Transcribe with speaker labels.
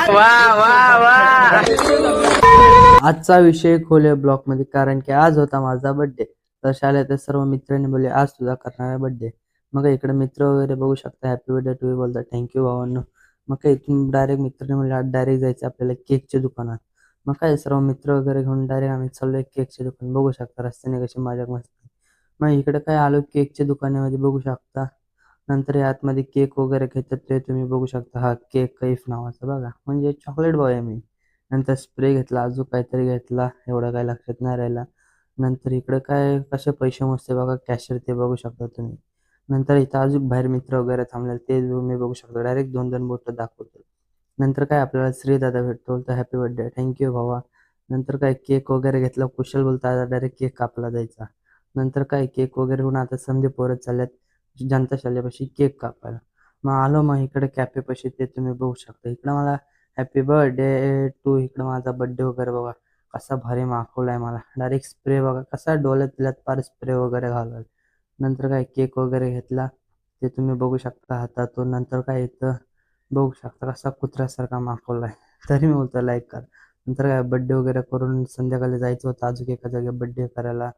Speaker 1: वा वा वा. आजचा विषय खोले ब्लॉक मध्ये, कारण की आज होता माझा बर्थडे. तर शाळेत सर्व मित्रांनी बोलले आज तुझा करणार बर्थडे. मग इकडे मित्र वगैरे बघू शकता, हॅपी बर्थडे टू यू बोलतात, थँक्यू भावांनो. मग काय इथून डायरेक्ट मित्रांनी म्हणले आज डायरेक्ट जायचं आपल्याला केकच्या दुकानात. मग काय सर्व मित्र वगैरे घेऊन डायरेक्ट आम्ही चाललोय केकच्या दुकान. बघू शकता रस्त्याने कशी मजा मस्ती. मग इकडे काय आलो केकच्या दुकानामध्ये बघू शकता. नंतर या आतमध्ये केक वगैरे घेतात ते तुम्ही बघू शकता. हा केक कैफ नावाचा बघा, म्हणजे चॉकलेट बॉय आहे मी. नंतर स्प्रे घेतला, अजून काहीतरी घेतला, एवढं काय लक्षात नाही राहिला. नंतर इकडे काय कसे पैसे मोजते बघा कॅशियर, ते बघू शकता तुम्ही. नंतर इथं अजून बाहेर मित्र वगैरे थांबले, ते तुम्ही बघू शकता. डायरेक्ट दोन दोन बोट दाखवतो. नंतर काय आपल्याला श्री दादा भेटतो, बोलतो हॅपी बर्थडे, थँक्यू भावा. नंतर काय केक वगैरे घेतला, कुशल बोलता आता डायरेक्ट केक कापला जायचा. नंतर काय केक वगैरे होऊन आता समजे पोरत चालल्यात जनता शाळेपाशी केक कापायला. मग आलो मग इकडे कॅफेपाशी, ते तुम्ही बघू शकता. इकडे मला हॅपी बर्थडे टू, इकडे माझा बर्थडे वगैरे बघा कसा भारी माखवलाय मला. डायरेक्ट स्प्रे बघा कसा डोळ्यात दिल्यात, पार स्प्रे वगैरे घालवाय. नंतर काय केक वगैरे घेतला, ते तुम्ही बघू शकता हातातून. नंतर काय इथं बघू शकता कसा कुत्र्यासारखा माखवलाय, तरी मी बोलतो लाईक कर. नंतर काय बर्थडे वगैरे करून संध्याकाळी जायचं होतं अजून एका जागी बर्थडे करायला.